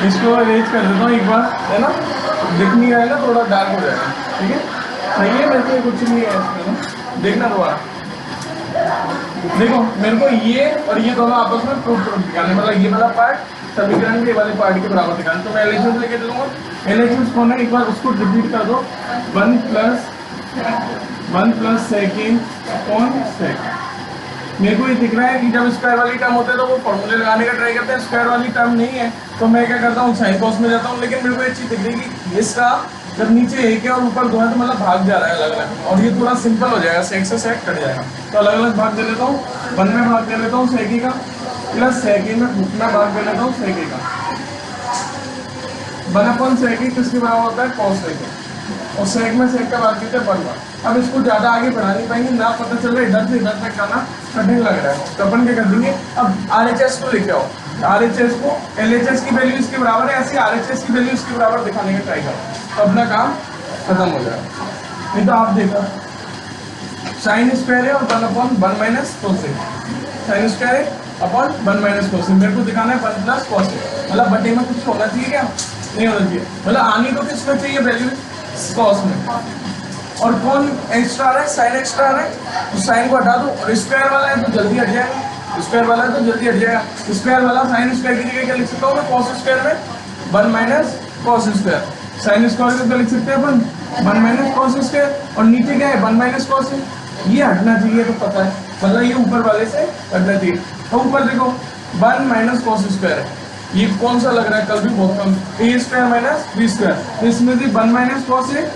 इसको अरेंज कर देता हूँ एक बार, है ना, दिख नहीं रहा है ना, थोड़ा डार्क हो जाएगा, ठीक है, सही है, वैसे कुछ नहीं है इसमें ना, देखना दोबारा, देखो मेरे को ये और ये दोनों आपस में प्रूफ दिखाने, मतलब ये वाला पार्ट समीकरण के वाले पार्ट के बराबर दिखाना, तो मैं एलएचएस लेके चलूंगा, एलएचएस कौन है, एक बार उसको रिपीट कर दो, 1 प्लस सेकेंड अपॉन सेक। मेरे को ये दिख रहा है कि जब स्क्वायर वाली टर्म होते हैं तो वो फॉर्मूले लगाने का ट्राई करते हैं, स्क्वायर वाली टर्म नहीं है तो मैं क्या करता हूँ साइन कॉस में जाता हूँ, लेकिन मेरे को एक चीज़ दिख रही है कि इसका जब नीचे एक है और ऊपर दो है तो मतलब भाग जा रहा है अलग अलग, और ये थोड़ा सिंपल हो जाएगा, सेक से सेक कट जाएगा, तो अलग अलग भाग दे लेता हूँ, 1 में भाग दे लेता हूँ सेकी का, प्लस सेकी में भाग दे लेता हूँ सेकी का, 1 सेकी किसके बराबर होता है, कॉस सेकी, और सेक में सेक का भाग देते हैं 1 बार। अब इसको ज़्यादा आगे बढ़ा नहीं पाएंगे ना, पता चल रहा है इधर से इधर तक जाना कठिन लग रहा है, तो अपन क्या कर देंगे, अब आरएचएस को लेके आओ, आरएचएस को एलएचएस की वैल्यू इसके बराबर है, ऐसी आरएचएस की वैल्यू इसके बराबर दिखाने का ट्राई करो, तो अपना काम खत्म हो जाएगा। नहीं तो आप देखो साइन स्क्वायर है और 1/1 माइनस कोसेक, साइन स्क्वायर है अपॉन 1 माइनस कोसेक, मेरे को दिखाना है 1 प्लस कोसेक, मतलब बटे में कुछ होना चाहिए क्या, नहीं होना चाहिए, मतलब आनी तो किसमें चाहिए वैल्यू, कॉस में, और कौन एक्स्ट्रा आ रहा है, साइन एक्स्ट्रा आ रहा है, तो साइन को हटा दो, और स्क्वायर वाला है तो जल्दी हट जाएगा, स्क्वायर वाला है तो जल्दी हट जाएगा, स्क्वायर वाला साइन स्क्वायर की जगह क्या लिख सकता हूँ मैं, कॉस स्क्वायर में 1 minus cos square, sine square को क्या लिख सकते हैं अपन 1 माइनस कॉस स्क्वायर, और नीचे क्या है 1 माइनस कॉस है, ये हटना चाहिए तो पता है, मतलब ये ऊपर वाले से हटना चाहिए, तो ऊपर देखो 1 माइनस कॉस स्क्वायर है, ये कौन सा लग रहा है, कल भी बहुत कम, ए स्क्वायर माइनस बी स्क्वायर, तो इसमें से 1 माइनस कॉस है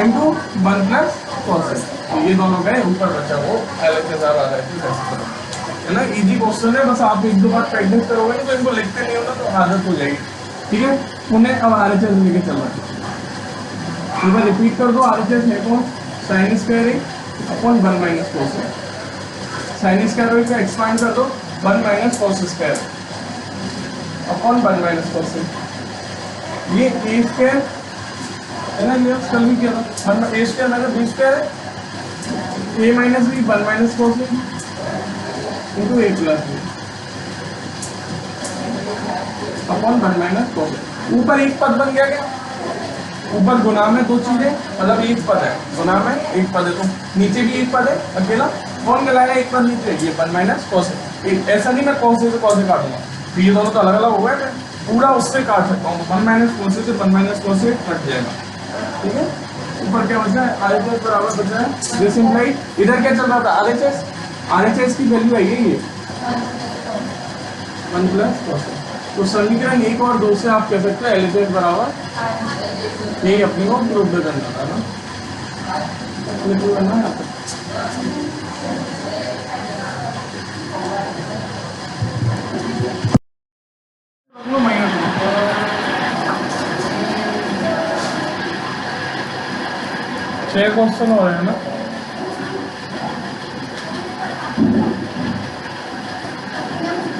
इंटू 1 प्लस कॉस है, तो ये दोनों गए, ऊपर बचा वो एलएचएस आ रहा है ना, इजी क्वेश्चन है, बस आप एक दो बार प्रैक्टिस करोगे ना तो इनको लिखते नहीं होना तो आदत हो जाएगी, ठीक है, उन्हें अब आरएचएस लेके चल रहा है, एक बार रिपीट कर दो, आरएचएस है कौन, साइन स्क्वायर है अपॉन 1 माइनस कॉस है, साइन स्क्वायर का एक्सपांड कर दो 1 minus cos square upon 1 minus cos है, ये ए स्क्वायर है ना, ये कल भी किया था, A square minus B square है, A minus B 1 minus cos है into A plus B upon 1 minus cos है, ऊपर एक पद बन गया क्या, ऊपर गुना में दो चीजें, मतलब एक पद है, गुना में एक पद है, तो नीचे भी एक पद है अकेला, कौन मिलाया एक पद नीचे, ये 1 माइनस कॉस है, ऐसा नहीं मैं कॉस से कॉस काटूंगा, तो ये दोनों तो अलग अलग हो गए, मैं पूरा उससे काट सकता हूँ, 1 माइनस कॉस से 1 माइनस कॉस से कट जाएगा, ठीक है, ऊपर क्या बचा है, आरएचएस बराबर बचा है, दिस इम्प्लाई इधर क्या चल रहा था, आरएचएस, आरएचएस की वैल्यू है ये 1 प्लस कॉस, तो समीकरण 1 और 2 से आप कह सकते हैं एलएचएस बराबर, यही अपने को प्रूफ करना था ना, प्रूफ करना है आपको, छह क्वेश्चन हो रहे हैं ना,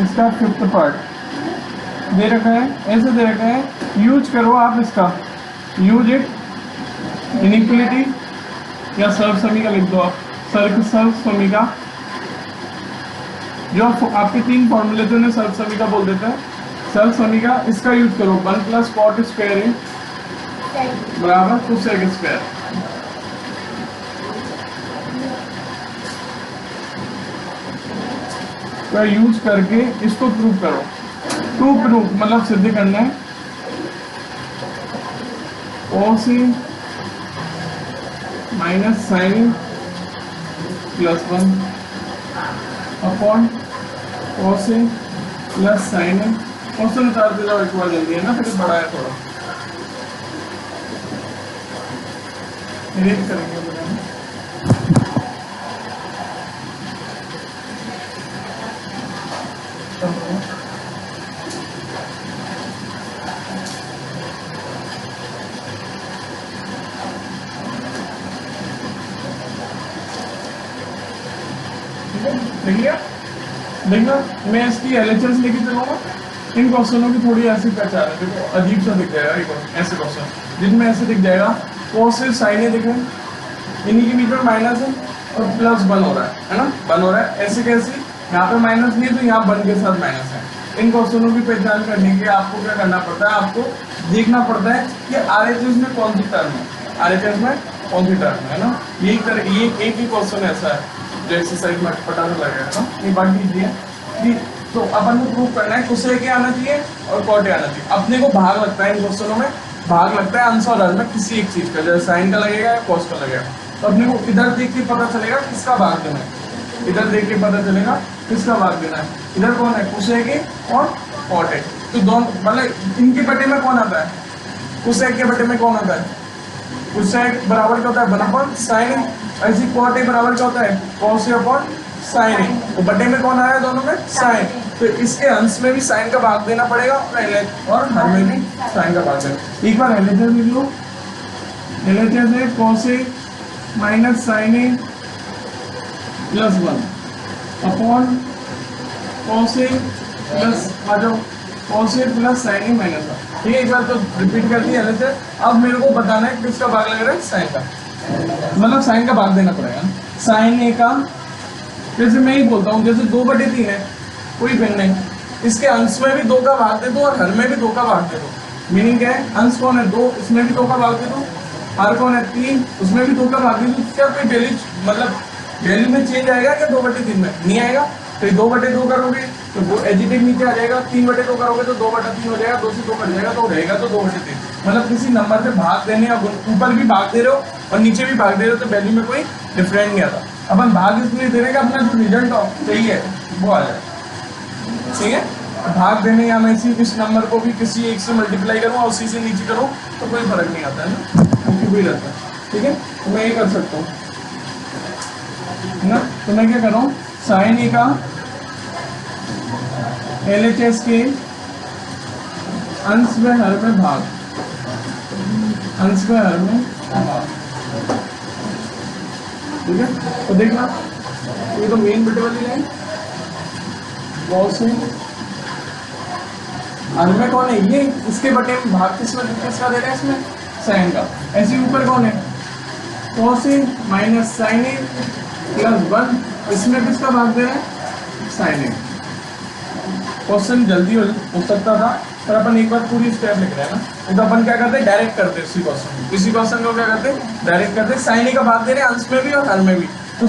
इसका 5th पार्ट दे रखा है, ऐसे दे रखा है, यूज करो आप इसका, यूज इट इनइक्वलिटी या सर्व समीका लिख दो आप, सर्व समीका, जो आपके 3 फॉर्मूले थे उन्हें सर्व समीका बोल देते हैं, सर्व समीका, इसका यूज करो, 1 प्लस कॉट स्क्वायर बराबर कोसेक स्क्वायर, तो यूज करके इसको प्रूव करो, टू प्रूफ मतलब सिद्ध करना है, cos minus sine plus 1 upon cos plus sine, question उतार दे जाओ एक बार जल्दी, है ना, फिर बड़ा है थोड़ा, इरेज करेंगे देखना, मैं इसकी एलएचएस लेके चलूंगा, इन क्वेश्चनों की थोड़ी ऐसी पहचान है, देखो अजीब सा दिख जाएगा, एक ऐसे क्वेश्चन जिनमें ऐसे दिख जाएगा, कोस से साइन दिख रहे हैं, इन्हीं के बीच में माइनस है और प्लस 1 हो रहा है ना, 1 हो रहा है, ऐसे कैसे, यहाँ पे माइनस नहीं है तो यहाँ 1 के साथ माइनस है, इन क्वेश्चनों की पहचान करने के लिए आपको क्या करना पड़ता है, आपको देखना पड़ता है कि आरएचएस में कौन सी टर्म है, आरएचएस में कौन सी टर्म है ना। ये एक ही क्वेश्चन ऐसा है जो एक्सरसाइज में पता नहीं लगेगा ना। ये बात कीजिए कि तो अपन को प्रूव करना है कुछ के आना चाहिए और कॉट आना चाहिए। अपने को भाग लगता है इन क्वेश्चनों में, भाग लगता है आंसर और हर में किसी एक चीज का, जैसे साइन का लगेगा या कॉस का लगेगा। तो अपने को इधर देख के पता चलेगा किसका भाग देना है, इधर देख के पता चलेगा किसका भाग देना है। इधर कौन है, कुसेक और कॉट। तो दोनों मतलब इनके बटे में कौन आता है, कुसेक के बटे में कौन आता है, कुसेक बराबर क्या होता है 1 साइन। ऐसी कॉट बराबर क्या होता है कॉस अपॉन साइन। तो बटे में कौन आया दोनों में, साइन। तो इसके अंश में भी साइन का भाग देना पड़ेगा और हर में भी साइन का भाग देना। एक बार एलएचएस लिख लो, एलएचएस है cosec minus sign A plus 1 upon cosec plus आ जाओ कॉसेक प्लस साइन ए माइनस 1। ठीक है, एक बार तो रिपीट कर दिया एलएचएस। अब मेरे को बताना है किसका भाग लग रहा है, साइन का, मतलब साइन का भाग देना पड़ेगा। साइन ए का जैसे मैं ही बोलता हूँ, जैसे 2/3 है, कोई भिन्न नहीं, इसके अंश में भी 2 का भाग दे दो और हर में भी 2 का भाग दे दो। मीनिंग क्या है, अंश कौन है 2, इसमें भी 2 का भाग दे दो, हर कौन है 3, उसमें भी 2 का भाग दे दो। क्या कोई वैल्यू मतलब वैल्यू में चेंज आएगा क्या 2/3 में, नहीं आएगा। तो 2/2 करोगे तो वो एजिटिव नीचे आ जाएगा, 3/2 करोगे तो 2/3 हो जाएगा, 2 से 2 कट जाएगा तो रहेगा तो 2/3। मतलब किसी नंबर से भाग देने या ऊपर भी भाग दे रहे हो और नीचे भी भाग दे रहे हो तो वैल्यू में कोई डिफरेंट नहीं आता। अपन भाग इसलिए दे रहे हैं अपना जो रिजल्ट सही है वो आ जाए। ठीक है, भाग देने या मैं इस नंबर को भी किसी एक से मल्टीप्लाई करूँ और उसी से नीचे करूँ तो कोई फर्क नहीं आता है ना, क्योंकि वही रहता है। ठीक है, तो मैं ये कर सकता हूँ ना। तो मैं क्या कर रहा हूँ, साइन ए का एलएचएस के अंश में हर में भाग, अंश में हर में भाग। ठीक है, तो देखना ये तो मेन बटे वाली लाइन, कॉस है हर में कौन है ये, इसके बटे में भाग किसका दे रहा है इसमें, साइन का। ऐसे ऊपर कौन है cos A minus sign A plus 1, इसमें किसका भाग दे रहा है, साइन ए। क्वेश्चन जल्दी हो सकता था पर अपन एक बार पूरी स्टेप लिख रहे हैं ना। तो अपन क्या करते हैं, डायरेक्ट करते हैं इसी क्वेश्चन को क्या करते हैं, डायरेक्ट करते हैं। साइन ए का भाग दे रहे हैं अंश में भी और हर में भी, तो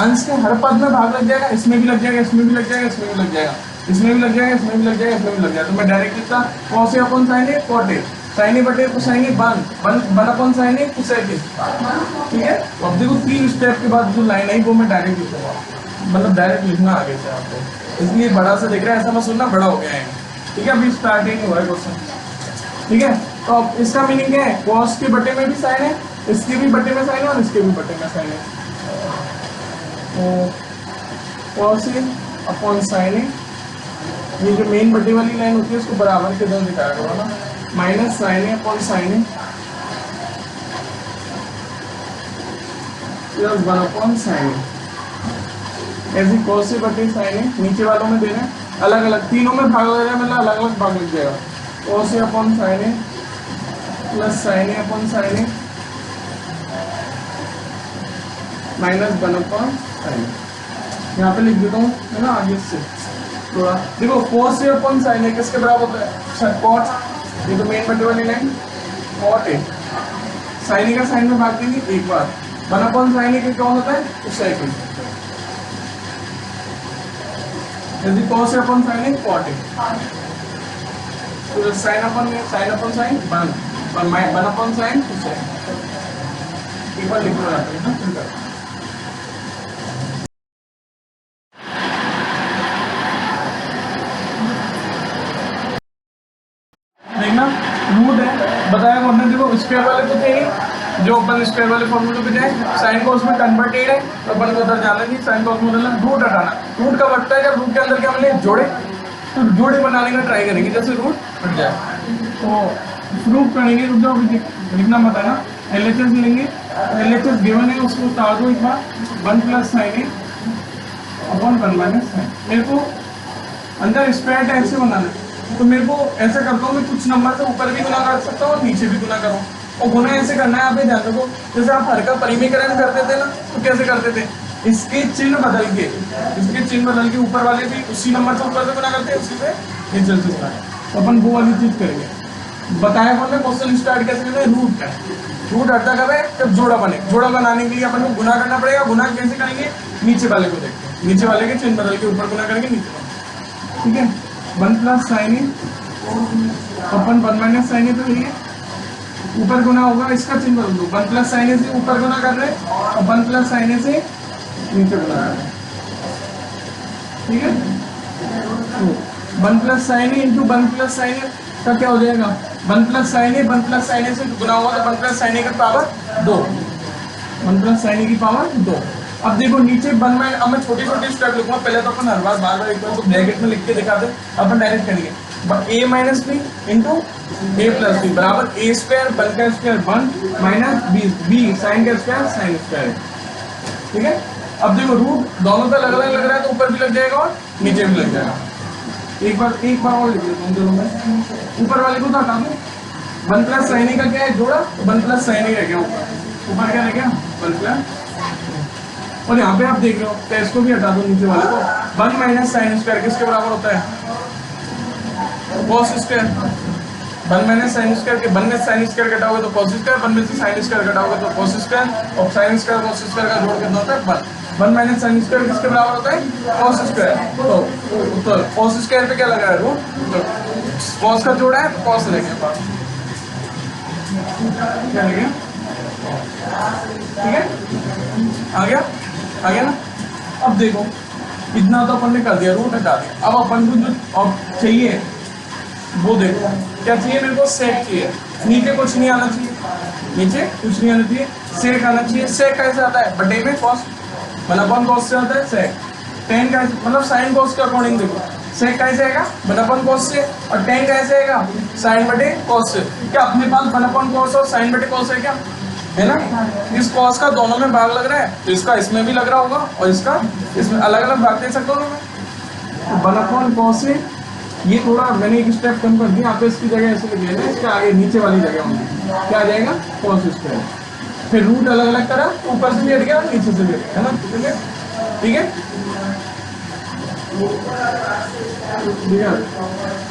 अंश के हर पद में भाग लग जाएगा, इसमें भी लग जाएगा, इसमें भी लग जाएगा, इसमें भी लग जाएगा, इसमें भी लग जाएगा, इसमें भी लग जाएगा, इसमें भी लग जाएगा। तो मैं डायरेक्ट लिखता cos A upon sine A cot A, sine A बटे cosine A 1 upon sine A cosec A. ठीक है, तो अब देखो 3 स्टेप के बाद जो लाइन आई वो मैं डायरेक्ट लिखूंगा, मतलब डायरेक्ट लिखना आगे से आपको, इसलिए बड़ा से देख रहा है, ऐसा मत सुनना बड़ा हो गया है। ठीक है, अभी स्टार्टिंग हुआ है क्वेश्चन। ठीक है, तो अब इसका मीनिंग क्या है, कॉस के बटे में भी साइन है, इसके भी बटे में साइन है और इसके भी बटे में साइन है। तो कॉस ए अपॉन साइन ए, ये जो मेन बटे वाली लाइन होती है उसको बराबर के इधर दिखाया करो ना, minus sign A upon sine A plus 1 upon sine ए। ऐसे कॉस ए बटे साइन ए, नीचे वालों में देना है अलग अलग, तीनों में भाग लग रहा है, मतलब अलग अलग भाग लग जाएगा। Cos A upon sine A plus sign A upon sine A minus 1 upon sine ए। यहाँ पे लिख देता हूँ है ना आगे से थोड़ा। देखो कॉस ए अपॉन साइन ए किसके बराबर होता है, कॉट, ये तो मेन बटे वाली लाइन कॉट ए, साइन ए का साइन में भाग देंगे एक बार, 1 अपॉन साइन ए कौन होता है कोसेक ए, यदि cos A upon sine A cot A, तो sine upon sine 1 upon sine cosec. एक बार लिखना जाता है ना, फिर कर देखना रूट है बताया हमने। देखो स्क्वायर वाले तो थे नहीं, जो अपन स्क्वायर वाले फॉर्मूले पे जाए, साइन को उसमें कन्वर्टेड है तो अपन को उधर जाना नहीं, साइन को उसमें रूट हटाना। रूट कब हटता है, जब रूट के अंदर क्या मिले जोड़े, तो जोड़े बनाने का ट्राई करेंगे जैसे रूट हट जाए। तो प्रूफ करेंगे, रुक जाओ लिखना मत है ना, एलएचएस लेंगे, एलएचएस गिवन है उसको उतार दो एक बार, 1 प्लस साइन ए अपॉन 1 माइनस साइन। मेरे को अंदर स्क्वायर टाइप से बनाना है, तो मेरे को ऐसा करता हूँ मैं कुछ नंबर से ऊपर भी गुना कर सकता हूँ और नीचे भी गुना करूँ। और गुना ऐसे करना है, आप ये ध्यान रखो, जैसे आप हर का परिमीकरण करते थे ना, तो कैसे करते थे, इसके चिन्ह बदल के ऊपर वाले भी उसी नंबर से ऊपर से गुना करते हैं, उसी से नीचे से गुना। तो अपन वो वाली चीज करेंगे। बताया कौन ने क्वेश्चन स्टार्ट कैसे करना है, रूट का। रूट हटता कब है, जब जोड़ा बने। जोड़ा बनाने के लिए अपन को गुना करना पड़ेगा। गुना कैसे करेंगे, नीचे वाले को देखते हैं, नीचे वाले के चिन्ह बदल के ऊपर गुना करेंगे नीचे वाले, ठीक है। 1 प्लस साइन ए, अपन 1 माइनस साइन ए तो है, ऊपर गुना होगा, इसका चिन्ह बदल दो। 1 प्लस साइन ए से ऊपर गुना कर रहे हैं और 1 प्लस साइन ए से नीचे गुना कर रहे हैं, ठीक है। तो 1 plus sign a into 1 plus sign ए का क्या हो जाएगा, 1 प्लस साइन ए से गुना होगा तो 1 प्लस साइन ए की पावर 2, 1 प्लस साइन ए की पावर 2। अब देखो नीचे 1 माइनस, अब मैं छोटी छोटी स्टेप लिखूंगा, पहले तो अपन हर बार बार एक बार तो ब्रैकेट में लिख के दिखा दे, अपन डायरेक्ट करेंगे। a minus B into A plus B बराबर ए स्क्वायर, 1 का स्क्वायर 1 माइनस बी साइन का स्क्वायर साइन स्क्वायर, ठीक है। अब देखो रूट दोनों पे अलग अलग लग रहा है तो ऊपर भी लग जाएगा और नीचे भी लग जाएगा। एक बार और लिख लेता हूँ दोनों में, ऊपर वाले को तो हटा दो। 1 प्लस साइन ए का क्या है जोड़ा, 1 प्लस साइन ए रह गया ऊपर क्या रह गया 1 प्लस, और यहाँ पे आप देख रहे हो तो इसको भी हटा दो नीचे वाले को। 1 माइनस साइन स्क्वायर किसके बराबर होता है, cos square. 1 minus sine square के 1 में साइन स्क्वायर कटाओगे तो कॉस स्क्वायर, 1 में से साइन स्क्वायर कटाओगे तो कॉस स्क्वायर, और साइन स्क्वायर कॉस स्क्वायर का जोड़ कितना होता है 1। 1 माइनस साइन स्क्वायर किसके बराबर होता है कॉस स्क्वायर। तो कॉस स्क्वायर पे क्या लगा है रूट, तो कॉस का जोड़ा है तो कॉस रह गया पास, क्या रह गया, ठीक है। आ गया ना। अब देखो इतना तो अपन ने कर दिया, रूट हटा दिया। अब अपन को जो अब चाहिए वो देखो क्या चाहिए, मेरे को सेक चाहिए। नीचे कुछ नहीं आना चाहिए, नीचे कुछ नहीं आना चाहिए, सेक आना चाहिए। सेक कैसे आता है, बटे में कॉस, मतलब कॉस से आता है सेक। टेन का मतलब साइन कॉस के अकॉर्डिंग देखो, सेक कैसे आएगा 1 कॉस से, और टेन कैसे आएगा साइन बटे कॉस से। क्या अपने पास 1 कॉस और साइन बटे कॉस है क्या, है ना। इस कॉस का दोनों में भाग लग रहा है तो इसका इसमें भी लग रहा होगा और इसका इसमें, अलग अलग भाग दे सकते हो मैं। 1 कॉस से ये थोड़ा मैंने एक स्टेप कम कर दिया, आप इसकी जगह ऐसे लिख लेना, इसके आगे नीचे वाली जगह होगी क्या आ जाएगा कॉस स्क्वायर। फिर रूट अलग अलग करा, ऊपर से भी हट गया नीचे से भी हट गया, है ना, ठीक है।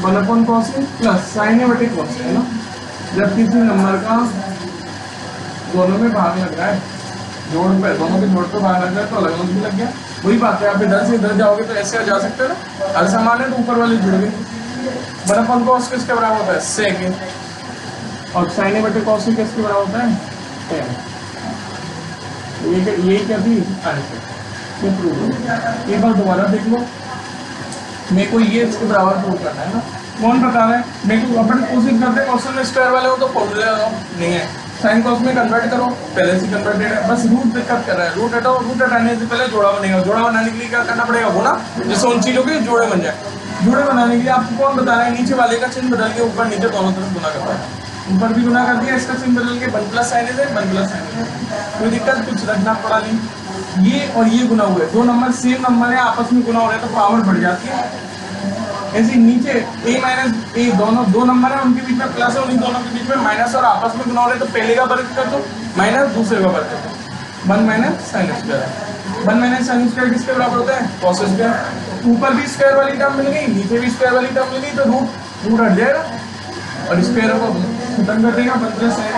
1 कॉस प्लस साइन बटे कॉस, है ना। जब किसी नंबर का दोनों में भाग लग रहा है, जोड़ पे दोनों के जोड़ पे भाग लग रहा है तो अलग अलग भी लग गया। वही बात है, आप इधर से इधर जाओगे तो ऐसे जा सकते हो ना, हर समान है तो ऊपर वाले जुड़ गए। 1 कॉस किसके बराबर होता है सेक, और साइन बटे कॉस किसके बराबर होता है टेन। ये क्या थी ये प्रूव। एक बार दोबारा देख लो, मेरे को ये इसके बराबर प्रूव करना है ना। कौन बता रहा है मेरे को, अपन कोशिश करते हैं क्वेश्चन में स्क्वायर वाले हो तो फॉर्मूले लगाओ, नहीं है साइन कॉस में कन्वर्ट करो, पहले से कन्वर्टेड है, बस रूट दिक्कत कर रहा है। रूट हटाओ, रूट हटाने से पहले जोड़ा बनेगा, जोड़ा बनाने के लिए क्या करना पड़ेगा गुना, जिससे उन चीजों के जोड़े बन जाए। जोड़े बनाने के लिए आपको कौन बता रहा है, नीचे वाले का चिन्ह बदल के ऊपर नीचे दोनों तरफ गुना करता है। ऊपर भी गुना कर दिया, इसका चिन्ह बदल के 1 प्लस साइन है 1 प्लस साइन, कोई दिक्कत कुछ रखना पड़ा नहीं। ये और ये गुना हुए, दो नंबर सेम नंबर है आपस में गुना हो रहे हैं तो पावर बढ़ जाती है। ऐसे नीचे a माइनस ए दोनों दो नंबर है, उनके बीच में प्लस है, उन्हीं दोनों के बीच में माइनस, और आपस में गुना हो रहे तो पहले का वर्ग कर दो माइनस दूसरे का वर्ग कर दो। 1 minus sine square, 1 minus sine square किसके बराबर होता है कॉस स्क्वायर। ऊपर भी स्क्वायर वाली टर्म मिल गई, नीचे भी स्क्वायर वाली टर्म मिल गई, तो रूट हट जाएगा और स्क्वायर को खत्म कर देगा 1 प्लस साइन।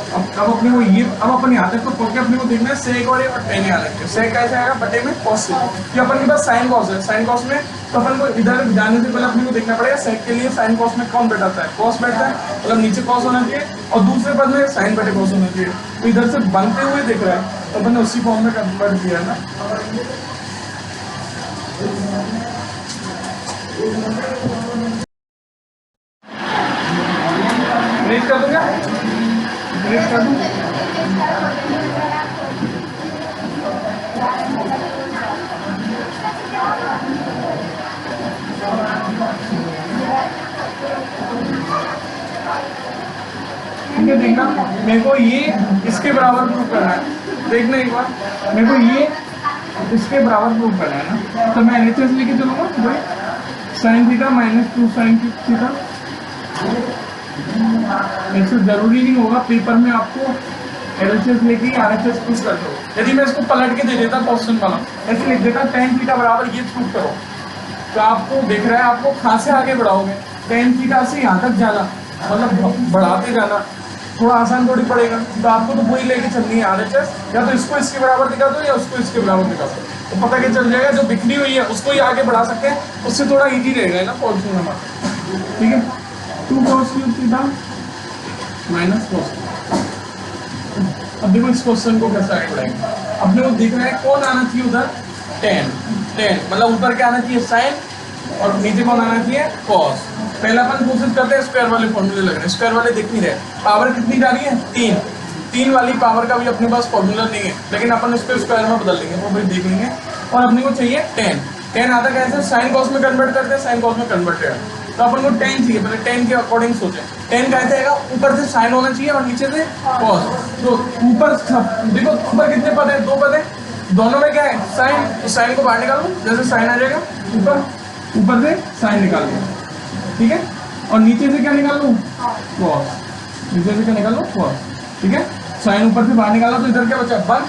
अब अपने को ये, अब अपन यहाँ तक तो पहुंचे, अपने को देखना है सेक और टेन यहाँ रखते। सेक कैसे आएगा बटे में कॉस से, कि अपन के पास साइन कॉस है, साइन कॉस में तो अपन को इधर जाने से पहले अपने को देखना पड़ेगा सेक के लिए साइन कॉस में कौन बैठाता है, कॉस बैठता है, मतलब नीचे कॉस होना चाहिए और दूसरे पद में साइन बटे कॉस होना चाहिए। तो इधर से बनते हुए दिख रहा है तो अपन ने उसी फॉर्म में कन्वर्ट किया है ना। फिनिश कर दूंगा, फिनिश कर दूं। ठीक है, देखना मेरे को ये इसके बराबर प्रूव करना है। देखना एक बार, मेरे को ये इसके बराबर प्रूव करना है ना, तो मैं एलएचएस लेके चलूंगा भाई, sine theta minus 2 sine theta. ऐसे जरूरी नहीं होगा पेपर में आपको LHS लेके RHS प्रूफ कर दो। यदि मैं इसको पलट के दे देता क्वेश्चन वाला, ऐसे लिख देता tan थीटा बराबर ये प्रूफ करो, तो आपको दिख रहा है आपको कहाँ से आगे बढ़ाओगे, tan थीटा से यहाँ तक जाना, मतलब बढ़ाते जाना थोड़ा आसान थोड़ी पड़ेगा। तो आपको तो वही लेके चलनी है RHS, या तो इसको इसके बराबर दिखा दो या उसको इसके बराबर दिखा दो, तो पता क्या चल जाएगा, जो बिखरी हुई है उसको ही आगे बढ़ा सकते हैं, उससे थोड़ा इजी रहेगा ना फॉर्मूला हमारा। ठीक है, 2 cos cube theta minus cos। अब देखो इस क्वेश्चन को कैसे आगे बढ़ाएंगे, अपने को दिख रहा है कौन आना चाहिए उधर, tan, मतलब ऊपर क्या आना चाहिए sin, और नीचे कौन आना चाहिए cos। पहला अपन कोशिश करते हैं स्क्वायर वाले फॉर्मूले लग रहे हैं, स्क्वायर वाले दिख नहीं रहे, पावर कितनी जा रही है 3 वाली पावर का भी अपने पास फॉर्मूला नहीं है, लेकिन अपन इसको स्क्वायर में बदल लेंगे, वो भी देख लेंगे। और अपने को चाहिए tan आता कैसे, साइन कॉस में कन्वर्ट करते हैं, साइन कॉस में कन्वर्ट है, तो अपन को tan चाहिए, पहले tan के अकॉर्डिंग सोचें। tan कैसे आएगा, ऊपर से साइन होना चाहिए और नीचे से कॉस, तो ऊपर देखो ऊपर कितने पद है, 2 पद है, दोनों में क्या है साइन, तो साइन को बाहर निकालो, जैसे साइन आ जाएगा ऊपर से साइन निकाल लो, ठीक है, और नीचे से क्या निकाल लूँ कॉस, नीचे से क्या निकाल लो कॉस, ठीक है। साइन ऊपर से बाहर निकाला तो इधर क्या बचा 1,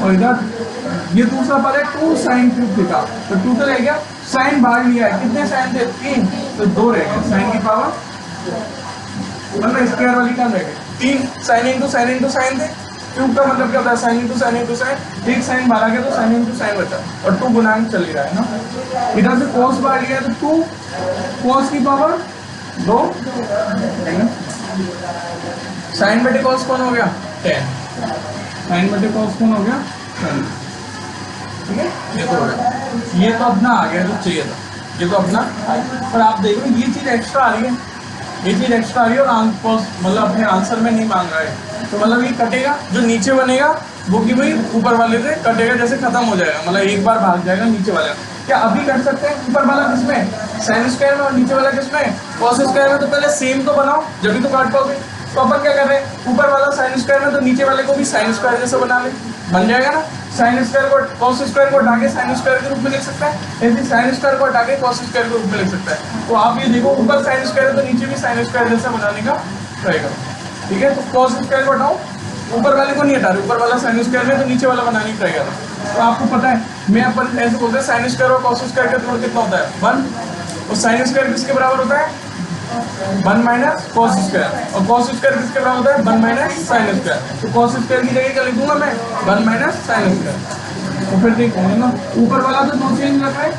और इधर ये दूसरा पद है 2 sin क्यूब थीटा, तो 2 तो रह गया, साइन बाहर लिया है, कितने साइन थे 3, तो 2 रह गए, साइन की पावर मतलब स्क्वायर वाली टर्म रह गई, 3 साइन इंटू साइन थे, क्यूब का मतलब क्या होता है साइन इंटू साइन, एक साइन बाहर आ गया तो साइन इंटू साइन बचा, और 2 गुणांक चल ही रहा है ना। इधर से cos बाहर लिया तो 2 cos की पावर 2, साइन बटे cos कौन हो गया tan, साइन बटे cos कौन हो गया tan, ठीक है। ये तो हो गया, ये तो अपना आ गया जो चाहिए था, ये तो अपना आ गया। पर आप देखो ये चीज एक्स्ट्रा आ रही है, ये चीज एक्स्ट्रा आ रही है, और मतलब अपने आंसर में नहीं मांग रहा है, तो मतलब ये कटेगा, जो नीचे बनेगा वो कि भाई ऊपर वाले से कटेगा, जैसे खत्म हो जाएगा, मतलब एक बार भाग जाएगा नीचे वाला। क्या अभी कर सकते हैं, ऊपर वाला किसमें साइन स्क्वायर में और नीचे वाला किसमें कॉस स्क्वायर में, तो पहले सेम तो बनाओ जब भी तो काट पाओगे। तो अपन क्या कर रहे हैं, ऊपर वाला साइन स्क्वायर में तो नीचे वाले को भी साइन स्क्वायर जैसा बना ले, बन जाएगा ना। साइन स्क्वायर को कॉस स्क्वायर को हटा के साइन स्क्वायर के रूप में लिख सकता है, ऐसे साइन स्क्वायर को हटा के कॉस स्क्वायर के रूप में लिख सकता है। तो आप ये देखो ऊपर साइन स्क्वायर है तो नीचे भी साइन स्क्वायर जैसा बनाने का ट्राई करो, ठीक है। तो कॉस स्क्वायर को हटाओ, ऊपर वाले को नहीं हटा रहे, ऊपर वाला साइन स्क्वायर में तो नीचे वाला बनाने की ट्राई करो। तो आपको पता है मैं अपन ऐसे बोलते हैं साइन स्क्वायर और कॉस स्क्वायर का जोड़ कितना होता है 1, और साइन स्क्वायर किसके बराबर होता है 1 माइनस कॉस स्क्वायर, और कॉस स्क्वायर किसके बराबर होता है 1 माइनस साइन स्क्वायर। तो कॉस स्क्वायर की जगह क्या लिख दूंगा मैं 1 माइनस साइन स्क्वायर। तो फिर देखो ना ऊपर वाला तो 2 चेंज लग रहा है,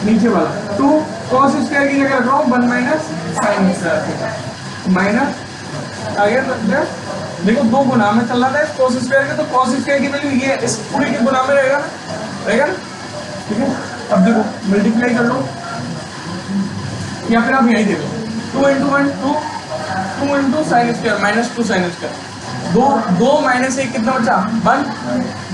नीचे वाला 2 कॉस स्क्वायर की जगह रख रहा हूँ 1 माइनस साइन स्क्वायर, माइनस आ गया। देखो 2 गुना में चल रहा था कॉस स्क्वायर के, तो कॉस स्क्वायर की वैल्यू ये इस पूरी के गुना में रहेगा ना, ठीक है। अब देखो मल्टीप्लाई कर लो, या फिर आप यही दे दो 2 into 1 2 into sine square minus 2 sine square, 2 minus 1 कितना बचा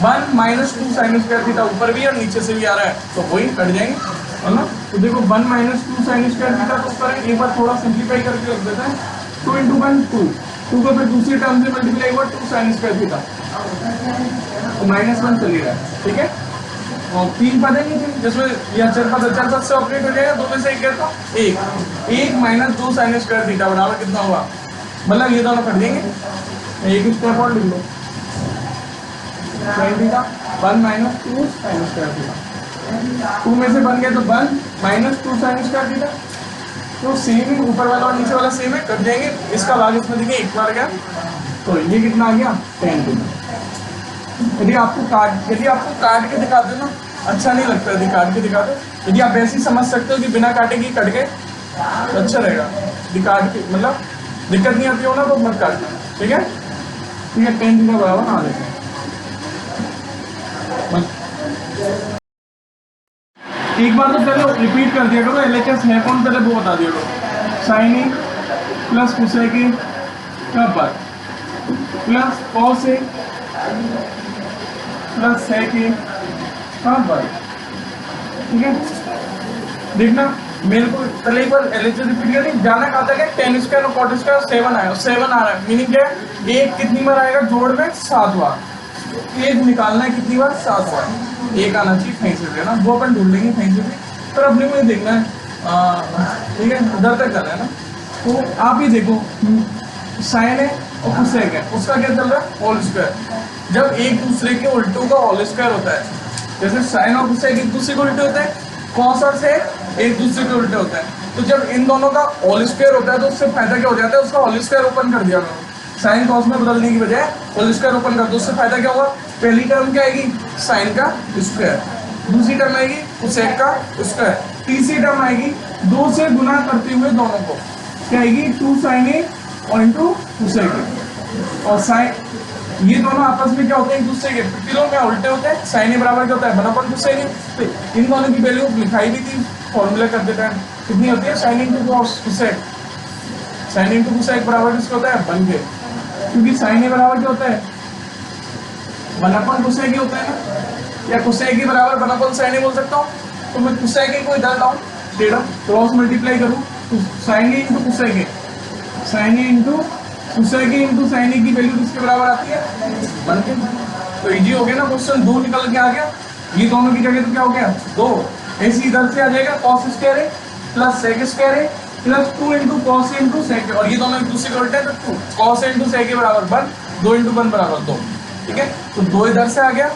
1 माइनस 2 साइन स्क्वायर थीटा, ऊपर भी और नीचे से भी आ रहा है तो वही कट जाएंगे, है ना। तो देखो 1 माइनस 2 साइन स्क्वायर थीटा को ऊपर एक बार थोड़ा सिंप्लीफाई करके रख देता है, 2 इंटू 1 2 को फिर दूसरी टर्म से मल्टीप्लाई हुआ 2 साइन स्क्वायर थीटा, तो -1 चल रहा है, ठीक है। और 3 पद है नीचे जिसमें यह अचर पद से ऑपरेट हो जाएगा, 2 में से 1 कहता 1 माइनस 2 साइन स्क्वायर थीटा बराबर कितना हुआ, मतलब ये दोनों कट देंगे, एक स्टेप और लिख लो sine theta 1 minus 2 sine square theta, 2 में से बन गया तो 1 माइनस 2 साइन स्क्वायर थीटा, तो सेम है ऊपर वाला और नीचे वाला सेम है, कट जाएंगे, इसका भाग इसमें देखिए 1 बार गया, तो ये कितना आ गया tan थीटा। यदि आपको काट के दिखा दो ना अच्छा नहीं लगता, यदि काट के दिखा दो, यदि आप ऐसे ही समझ सकते हो कि बिना काटे की कट गए तो अच्छा रहेगा, यदि काट के मतलब दिक्कत नहीं आती हो ना तो मत काटना, ठीक है, ठीक है। tan थीटा बराबर हाँ देखो एक बार तो पहले रिपीट कर दिया करो, LHS है कौन पहले वो बता दिया करो, sine A plus cosec A का वर्ग plus cos A plus sec A का वर्ग, ठीक है। देखना मेरे को पहले एक बार LHS रिपीट कर दी, जाना कहा था क्या tan स्क्वायर और cot स्क्वायर 7 आया, 7 आ रहा है, मीनिंग क्या है एक कितनी बार आएगा जोड़ में 7 बार, एक निकालना है कितनी बार 7 बार, एक आना चाहिए कहीं से भी, है ना, वो अपन ढूंढ लेंगे कहीं से भी, पर अपने को ये देखना है, ठीक है, उधर तक जाना है ना। तो आप ये देखो साइन है और कोसेक है, उसका क्या चल रहा है, होल स्क्वायर। जब एक दूसरे के उल्टों का होल स्क्वायर होता है, जैसे साइन और कोसेक एक दूसरे के उल्टे होते हैं, कॉस और सेक एक दूसरे के उल्टे होते हैं, तो जब इन दोनों का होल स्क्वायर होता है तो उससे फायदा क्या हो जाता है, उसका होल स्क्वायर ओपन कर दिया मैंने, साइन कॉस में बदलने की बजाय होल स्क्वायर ओपन कर दो, उससे फायदा क्या होगा, पहली टर्म क्या आएगी, साइन का स्क्वायर, दूसरी टर्म आएगी कोसेक का स्क्वायर, तीसरी टर्म आएगी 2 से गुना करते हुए दोनों को, क्या आएगी 2 sin a और इंटू कोसेक a। और साइन ये दोनों आपस में क्या होते हैं, एक दूसरे के प्रतिलोम में उल्टे होते हैं, साइन ए बराबर क्या होता है 1/2 कोसेक a। तो इन दोनों की वैल्यू लिखाई भी थी फॉर्मूला करते टाइम, कितनी होती है, sine into cosec, sine into cosec बराबर किसका होता है 1 के, क्योंकि साइन ए बराबर क्या होता है 1/2 कोसेक a होता है ना, या कोसेक a बराबर 1/2 साइन ए बोल सकता हूँ। तो मैं कोसेक a को इधर लाऊं, थीटा क्रॉस मल्टीप्लाई करूं, तो sine a into cosec a, sine a into cosec a into sine a की वैल्यू किसके बराबर आती है 1 के। तो इजी हो गया ना क्वेश्चन, 2 निकल के आ गया, ये दोनों की जगह तो क्या हो गया 2, ऐसे इधर से आ जाएगा cos square a plus sec square a plus 2 into cos into sec, और ये दोनों एक दूसरे के उल्टे हैं तो 2 कॉस इंटू सेक बराबर 1, 2 इंटू 1 बराबर 2, ठीक है। तो 2 इधर से आ गया,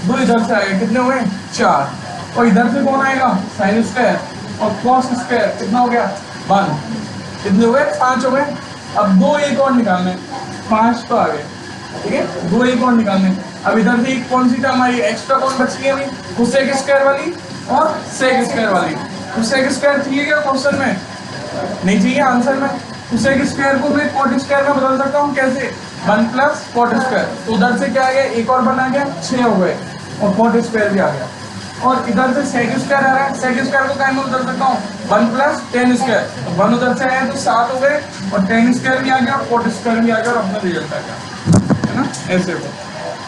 2 इधर से आ गया, कितने हुए 4, और इधर से कौन आएगा साइन स्क्वायर और कॉस स्क्वायर, कितना हो गया 1, कितने हुए 5 हो गए। अब 2 एक और निकालने, 5 तो आ गए, ठीक है, 2 एक और निकालने। अब इधर से एक कौन सी टर्म आई, एक्स्ट्रा कौन बच गई अभी, कोसेक स्क्वायर वाली और सेक स्क्वायर वाली। कोसेक स्क्वायर चाहिए क्या क्वेश्चन में, नहीं चाहिए आंसर में। कोसेक स्क्वायर को मैं कॉट स्क्वायर में बदल सकता हूँ, कैसे 1 प्लस कॉट स्क्वायर, तो उधर से क्या आ गया एक और बना गया 6 हो गए, और कॉट स्क्वायर भी आ गया, और इधर से सेक स्क्वायर आ रहा है, सेक स्क्वायर को क्या में बदल सकता हूँ 1 प्लस टेन स्क्वायर, 1 उधर से आया तो 7 हो गए, और टेन स्क्वायर भी आ गया और कॉट स्क्वायर भी आ गया, और अपना रिजल्ट आ गया, है ना। ऐसे हो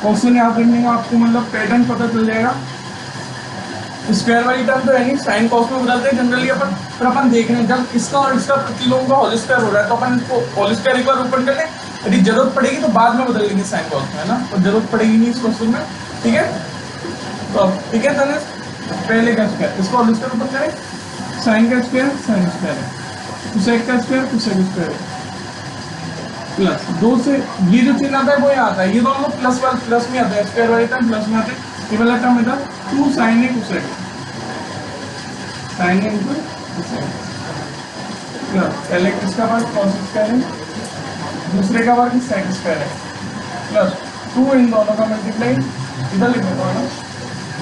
क्वेश्चन याद रखने का आपको मतलब पैटर्न पता चल जाएगा। स्क्वायर वाली टर्म तो है नहीं, साइन कॉस में बदलते हैं जनरली अपन, पर अपन देख रहे हैं जब इसका और इसका प्रतिलोम का होल स्क्वायर हो रहा है तो अपन इसको होल स्क्वायर एक बार ओपन कर लें, यदि जरूरत पड़ेगी तो बाद में बदल लेंगे साइन कॉस में, है ना, तो जरूरत पड़ेगी नहीं इस क्वेश्चन में, ठीक है। तो ठीक है तनिष, पहले का स्क्वायर इसको होल स्क्वायर ओपन करें, साइन का स्क्वायर साइन स्क्वायर है, कोसेक का स्क्वायर कोसेक स्क्वायर है, प्लस 2 से ये जो चिन्ह आता है वो यहाँ आता है, ये दोनों प्लस वाले प्लस में आता है, स्क्वायर वाले टर्म प्लस में आते हैं, ये वाला टर्म इधर 2 sin a cosec sin a into cosec, पहले किसका वर्ग cos स्क्वायर है, दूसरे का वर्ग sec स्क्वायर है, प्लस 2 इन दोनों का मल्टीप्लाई इधर लिख देता हूँ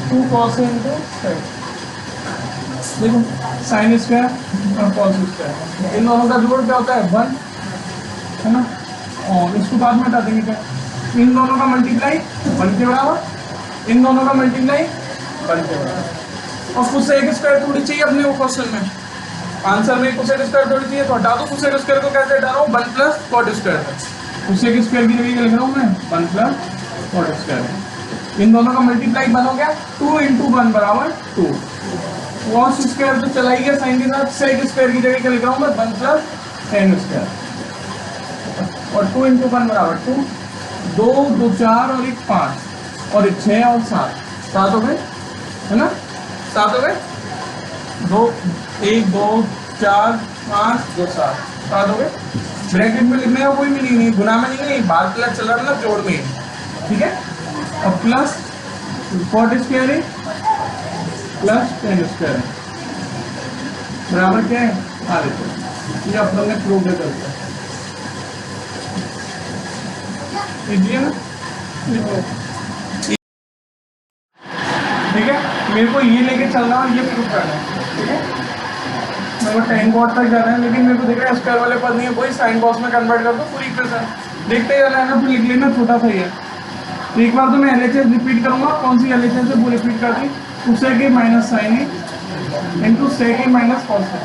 2 cos a इनटू sec, देखो sin स्क्वायर और cos स्क्वायर, इन दोनों का जोड़ क्या होता है 1, है ना, और इसको बाद में हटा देंगे क्या, इन दोनों का मल्टीप्लाई 1 के बराबर, इन दोनों का मल्टीप्लाई 1 के बराबर, और कोसेक स्क्वायर थोड़ी चाहिए अपने वो क्वेश्चन में, आंसर में कोसेक स्क्वायर थोड़ी चाहिए, तो हटा दो कोसेक स्क्वायर को, कैसे हटा रहा हूँ 1 plus cot square, cosec square की जगह लिख रहा हूँ मैं 1 प्लस कॉट स्क्वायर, इन दोनों का मल्टीप्लाई 1 हो गया, 2 इंटू 1 बराबर 2, कॉस स्क्वायर तो चला ही गया साइन के साथ, सेक स्क्वायर की जगह क्या लिख रहा हूँ मैं 1 प्लस टेन स्क्वायर, और 2 इंटू 1 बराबर 2, 2 2 4 और 1 5, और 6 और 7 हो गए, है ना, 7 हो गए, 2 1 2 4 5 2 7 हो गए, ब्रैकेट में लिखने का कोई मीनिंग नहीं, गुना में नहीं, बात पता चल रहा है ना जोड़ में, ठीक है, और प्लस कॉट स्क्वायर है प्लस टेन स्क्वायर है बराबर क्या है आर, ये अपन ने प्रूव करता है, ठीक है, मेरे को ये लेके चलना और ये प्रूव करना है, ठीक है, मेरे को टाइम कॉट तक जाना है, लेकिन मेरे को देख रहा है स्क्वायर वाले पद नहीं है, वही साइन कॉस में कन्वर्ट कर दो पूरी इक्वेशन, देखते जाना है ना, फिर लिख लेना छोटा सा ही है। तो एक बार तो मैं LHS रिपीट करूंगा, कौन सी LHS है वो रिपीट कर दी, cosec a minus sine a into sec a minus cos a,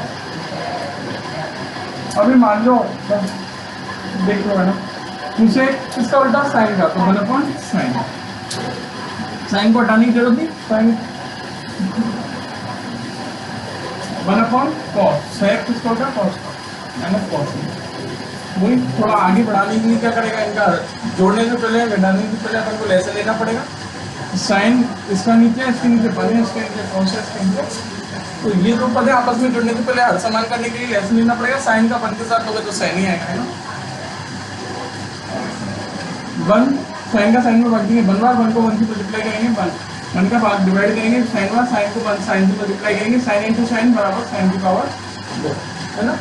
अभी मान लो देख लो है ना, कोसेक इसका उल्टा साइन का, तो 1 साइन, साइन को हटाने की जरूरत नहीं, साइन 1 कॉस, सेक किसका होता है कॉस का माइनस कॉस, वही थोड़ा आगे बढ़ाने के लिए क्या करेगा, इनका जोड़ने से पहले घटाने से पहले अपन को लेसन लेना पड़ेगा, साइन इसका नीचे इसके नीचे बने, इसके नीचे कॉस है इसके नीचे, तो ये दो पद आपस में जुड़ने से पहले हर समान करने के लिए लेसन लेना पड़ेगा, साइन का 1 के साथ होगा तो साइन ही आएगा, है ना। वन साइन का साइन में बांट देंगे, 1 बार 1 को 1 से मल्टीप्लाई करेंगे, 1 का पार्ट डिवाइड करेंगे, साइन बार साइन को 1 साइन से मल्टीप्लाई करेंगे, साइन इंटू साइन बराबर साइन की पावर 2, है ना।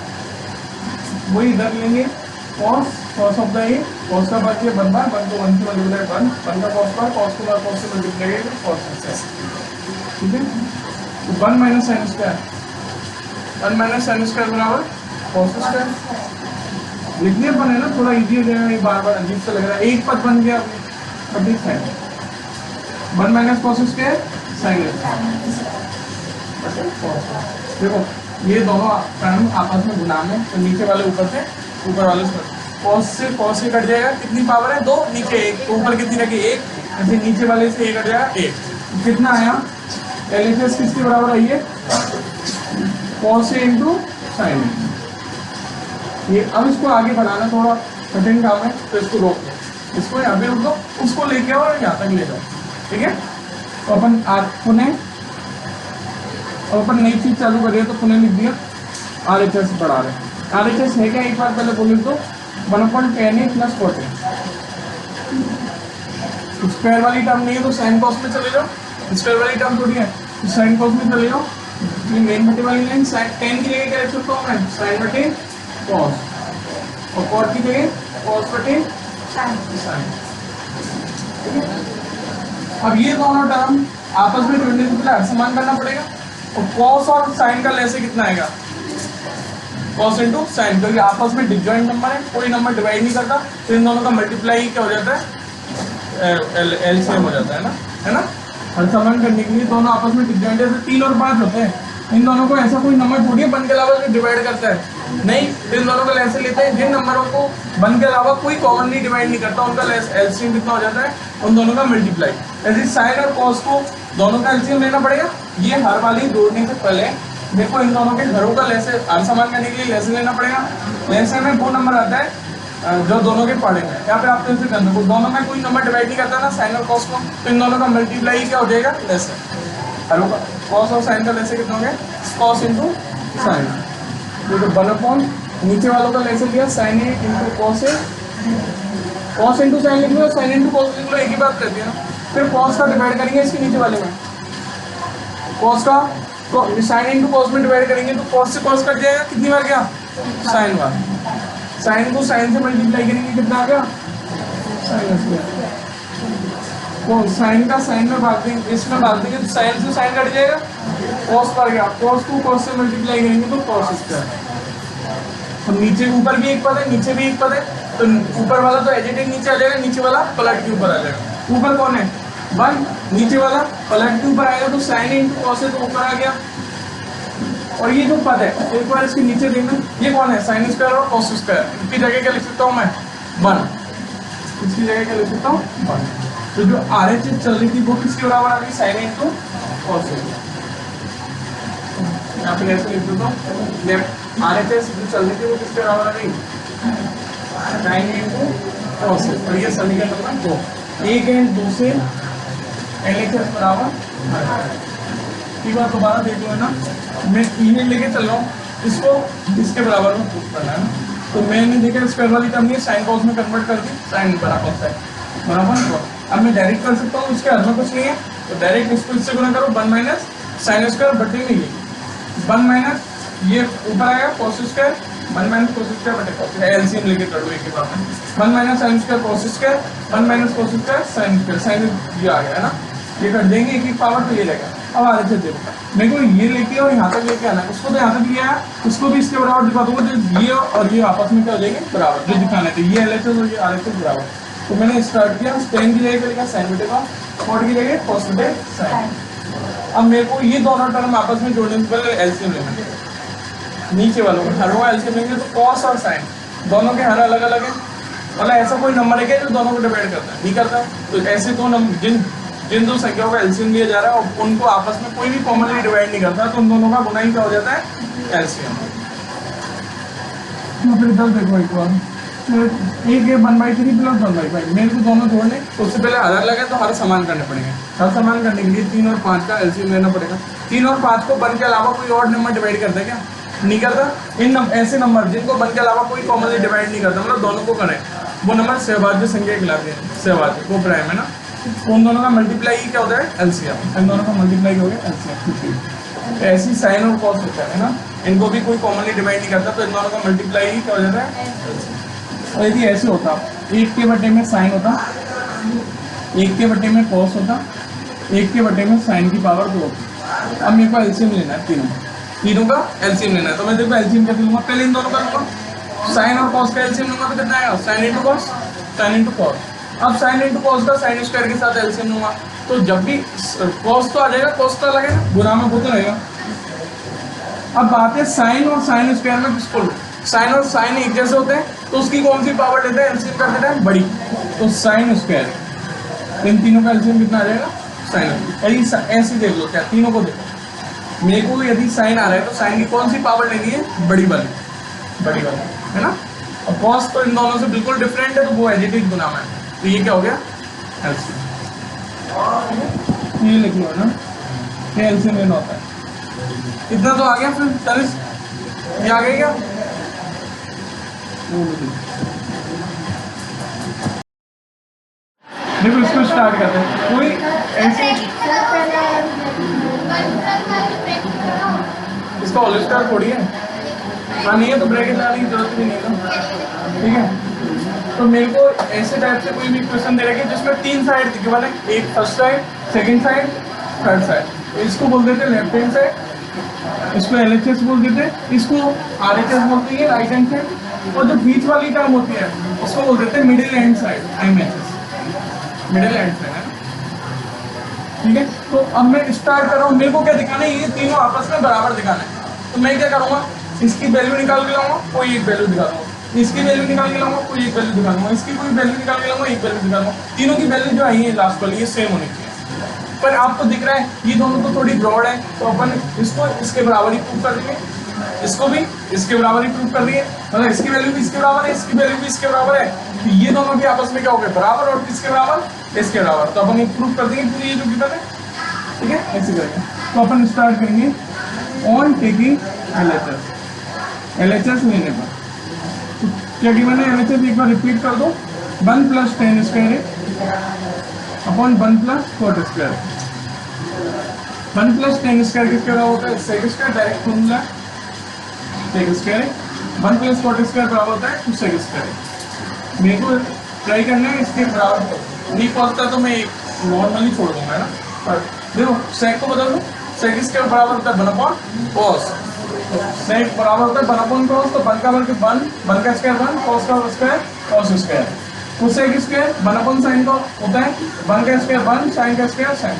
वही इधर लेंगे cos of the A, cos का पार्ट ये 1 बार 1 को 1 से मल्टीप्लाई 1 का कॉस बार कॉस को बार कॉस से मल्टीप्लाई करेंगे कॉस, ठीक है। तो 1 minus sine square, 1 minus sine square बराबर कॉस स्क्वायर लिखने अपन है ना, थोड़ा इजी हो जाएगा, बार बार अजीब सा लग रहा है, एक पद बन गया अपने sine 1 minus cos square sine. देखो ये दोनों टर्म आपस में गुना में, तो नीचे वाले ऊपर से ऊपर वाले कॉस से कॉस से कट जाएगा, कितनी पावर है 2, नीचे 1, तो ऊपर कितनी रखी 1, ऐसे नीचे वाले से 1 कट जाएगा 1, कितना आया LHS किसके बराबर आई है कॉस ए इंटू साइन। ये अब इसको आगे बढ़ाना थोड़ा कठिन काम है, तो इसको रोक दो, इसको यहाँ पे रोक दो, उसको लेके आओ और यहाँ तक ले जाओ, ठीक है। तो अपन पुनः और अपन नई चीज चालू करिए, तो पुनः लिख दिया RHS बढ़ा रहे। RHS है क्या, एक बार पहले बोल लिख दो 1/10A + 40। स्क्वायर वाली टर्म नहीं है तो साइन कॉस में चले जाओ, स्क्वायर वाली टर्म थोड़ी है तो साइन कॉस में चले जाओ। ये मेन बटे वाली लाइन tan की जगह क्या लिख सकता हूँ मैं, साइन बटे कॉस, और कॉट की जगह कॉस बटे साइन, ठीक है। अब ये दोनों टर्म आपस में जुड़ने से पहले समान करना पड़ेगा, और कॉस और साइन का लेसे कितना आएगा कॉस इंटू साइन, क्योंकि आपस में डिसजॉइंट नंबर है, कोई नंबर डिवाइड नहीं करता, तो इन दोनों का मल्टीप्लाई क्या हो जाता है LCM हो जाता है ना। हर समान करने के लिए दोनों आपस में डिसजॉइंट है, 3 और 5 होते हैं, इन दोनों को ऐसा कोई नंबर थोड़ी है 1 के अलावा जो डिवाइड करता है, नहीं, इन दोनों को ऐसे लेते हैं जिन नंबरों को 1 के अलावा कोई कॉमनली डिवाइड नहीं करता, उनका LCM कितना हो जाता है, उन दोनों का मल्टीप्लाई। ऐसे साइन और कॉस को दोनों का LCM लेना पड़ेगा, ये हर वाली जोड़ने से पहले देखो इन दोनों के घरों का लेसे हर समान करने के लिए लेसे लेना पड़ेगा। लेसे में वो नंबर आता है जो दोनों के पड़े हैं, यहाँ पे आपको इसे करना है, दोनों में कोई नंबर डिवाइड नहीं करता ना साइन और कॉस को, तो इन दोनों का मल्टीप्लाई क्या हो जाएगा लेसे, हरों का कॉस और साइन का लेसे कितना हो गया कॉस इंटू साइन, तो 1/, नीचे वालों का लेसे लिया sign a into cos A, cos into sine लिख लो, साइन इंटू कॉस लिख लो, एक ही बात रहती है ना। फिर कॉस का डिवाइड करेंगे इसके नीचे वाले में, कॉस का साइन इंटू कॉस में डिवाइड करेंगे तो कॉस से कॉस कट जाएगा, कितनी बार गया साइन बार, साइन को साइन से मल्टीप्लाई करेंगे कितना आ गया साइन, तो साइन का साइन में भाग देंगे, इसमें भाग देंगे तो साइन से साइन कट जाएगा, कॉस पर गया, कॉस को कॉस से मल्टीप्लाई करेंगे तो कॉस स्क्वायर, तो नीचे ऊपर भी एक पद है नीचे भी एक पद है, तो ऊपर वाला तो एजिटेड नीचे आ जाएगा, नीचे वाला पलट के ऊपर आ जाएगा। ऊपर कौन है 1, नीचे वाला पलट के ऊपर आएगा तो साइन इंटू कॉस है तो ऊपर आ गया, और ये जो पद है एक बार इसके नीचे देखना, ये कौन है साइन स्क्वायर और कॉस स्क्वायर, इसकी जगह क्या लिख सकता हूँ मैं 1, इसकी जगह क्या लिख सकता हूँ 1। तो जो RHS चल रही थी वो किसके बराबर आ गई साइन इंटू कॉस, यहाँ पे ऐसे लिख देता हूँ RHS जो चल रही थी वो किसके बराबर आ गई साइन इंटू कॉस, और ये समीकरण नंबर 2, 1 एंड 2 से LHS बराबर, एक बार दोबारा देख लो है ना, मैं इमेज लेके चल रहा हूँ, इसको इसके बराबर में प्रूफ करना है ना, तो मैंने देखा स्क्वायर वाली टर्म नहीं साइन कॉस में कन्वर्ट कर दी, साइन बराबर साइन बराबर, अब मैं डायरेक्ट कर सकता हूँ, इसके हर में कुछ नहीं है, तो डायरेक्ट इसको इससे गुना करो 1 माइनस साइन स्क्वायर बटे में ये 1 माइनस ये ऊपर आएगा cos square, 1 minus cos square बटे कॉस, LCM लेके कर लो एक के बाद में, 1 minus sine square cos square, 1 minus cos square sine square, sine ये आ गया है ना, ये कर देंगे एक पावर तो ये रहेगा। अब RHS देखो मेरे को ये लेके और यहाँ तक लेके आना, उसको तो यहाँ तक लिया है, उसको भी इसके बराबर दिखा दूंगा, जो ये और ये आपस में क्या हो जाएंगे बराबर, जो दिखाना है, तो ये LHS और ये RHS बराबर, तो मैंने स्टार्ट किया tan की जगह लिखा साइन बटे का, कॉट की जगह कॉस बटे साइन। अब मेरे को ये दोनों टर्म आपस में जोड़ने से पहले LCM लेना है, नीचे वालों को हरों का LCM लेंगे तो कॉस और साइन दोनों के हर अलग अलग है, मतलब ऐसा कोई नंबर है क्या जो दोनों को डिवाइड करता है, नहीं करता, तो ऐसे दो नंबर जिन दो संख्याओं का LCM लिया जा रहा है और उनको आपस में कोई भी कॉमनली डिवाइड नहीं करता, तो उन दोनों का गुना ही क्या हो जाता है LCM। तो फिर इधर देखो एक बार, एक है 1/3 + 1/5, मेरे को दोनों जोड़ने, तो उससे पहले हर लगे तो हर समान करने पड़ेंगे, हर समान करने के लिए 3 और 5 का LCM लेना पड़ेगा। 3 और 5 को 1 के अलावा कोई और नंबर डिवाइड करता है क्या, नहीं करता, इन ऐसे नंबर जिनको 1 के अलावा कोई कॉमनली डिवाइड नहीं करता, मतलब दोनों को करें वो नंबर सहभाज्य संख्या कहलाते हैं, सहभाज्य वो प्राइम है ना। तो उन दोनों का मल्टीप्लाई क्या होता है, एलसीएम। इन दोनों का मल्टीप्लाई हो गया एलसीएम। ऐसी साइन और कॉस होता है ना, इनको भी कोई कॉमनली डिवाइड नहीं करता, तो इन दोनों का मल्टीप्लाई ही क्या हो जाता है, और यदि ऐसे होता 1 के बटे में साइन होता, 1 के बटे में कॉस होता, 1 के बटे में साइन की पावर 2 होती। अब मेरे को एलसीएम लेना है तीनों का एलसीएम लेना है, तो मैं देखो एलसीएम कैसे लूंगा, पहले इन दोनों का लूंगा, साइन और कॉस का एलसीएम लूंगा तो कितना आएगा, sine into cos, sine into cos. अब साइन इंटू कॉस का साइन स्क्वायर के साथ एलसीएम लूंगा, तो जब भी कॉस तो आ जाएगा, कॉस तो लगेगा, गुना में वो तो रहेगा। अब बात है साइन और साइन स्क्वायर में किसको लो, साइन और साइन एक जैसे होते हैं तो उसकी कौन सी पावर लेते हैं, एलसीएम कर देते हैं बड़ी, तो साइन स्क्वायर, इन तीनों का एलसीएम कितना आ जाएगा, साइन। यदि ऐसे देख लो, क्या तीनों को देखो, मेरे को यदि साइन आ रहा है तो साइन की कौन सी पावर लेनी है, बड़ी वाली, बड़ी वाली है ना। और कॉस तो इन दोनों से बिल्कुल डिफरेंट है, तो वो एडिटिव गुना में है, तो ये क्या हो गया, एलसीएम। ये लिख लो ना, क्या एलसीएम लेना होता है। इतना तो आ गया, फिर 40 ये आ गया क्या, देखो इसको स्टार्ट करते हैं। कोई ऐसे इसका होल स्क्वायर थोड़ी है, हाँ नहीं है तो ब्रैकेट लगाने की जरूरत भी नहीं है, ठीक है। तो मेरे को ऐसे टाइप से कोई भी क्वेश्चन दे रहा है जिसमें 3 साइड दिखे वाले, एक first side, second side, third side, इसको बोल देते हैं लेफ्ट हैंड साइड, इसको एलएचएस बोल देते हैं, इसको आरएचएस बोलते हैं राइट हैंड साइड, और जो बीच वाली टर्म होती है उसको बोल देते हैं middle hand side, MHS, middle hand side है, ठीक है। तो अब मैं स्टार्ट कर रहा हूँ, मेरे को क्या दिखाना है, ये तीनों आपस में बराबर दिखाना है, तो मैं क्या करूँगा, इसकी वैल्यू निकाल के लाऊंगा, कोई एक वैल्यू दिखाऊंगा, इसकी वैल्यू निकाल के लाऊंगा, कोई एक वैल्यू दिखाऊंगा, इसकी कोई वैल्यू निकाल के लाऊंगा, एक वैल्यू दिखाऊंगा, तीनों की वैल्यू जो आई है लास्ट वाली ये सेम होनी चाहिए। पर आपको दिख रहा है ये दोनों तो थोड़ी ब्रॉड है, तो अपन इसको इसके बराबर ही प्रूव कर देंगे, इसको भी इसके बराबर ही प्रूव कर दिए, मतलब इसकी वैल्यू भी इसके बराबर है, इसकी वैल्यू भी इसके बराबर है, तो ये दोनों भी आपस में क्या हो गए, बराबर, और किसके बराबर, इसके बराबर, तो अपन ये प्रूव कर देंगे पूरी ये जो गिवन है, ठीक है, ऐसे करेंगे। तो अपन स्टार्ट करेंगे ऑन टेकिंग एलएचएस, एलएचएस लेने पर तो क्या गिवन है, एलएचएस एक बार रिपीट कर दो, 1 + tan square upon 1 + cot square, 1 + tan square किसके बराबर होता है, sec square, direct formula sec square, 1 + cot square बराबर होता है sec स्क्वायर। मेरे को ट्राई करना है इसके बराबर, नहीं पहुंचता तो मैं नॉर्मली छोड़ दूंगा, है ना। पर देखो sec को बदल दो, sec इसके बराबर होता है 1 cos, sec बराबर होता है 1 cos, तो 1 का वर्ग 1 का स्क्वायर 1, cos का स्क्वायर cos स्क्वायर, तो sec स्क्वायर 1 sin का होता है 1 का स्क्वायर 1, sin का स्क्वायर sin,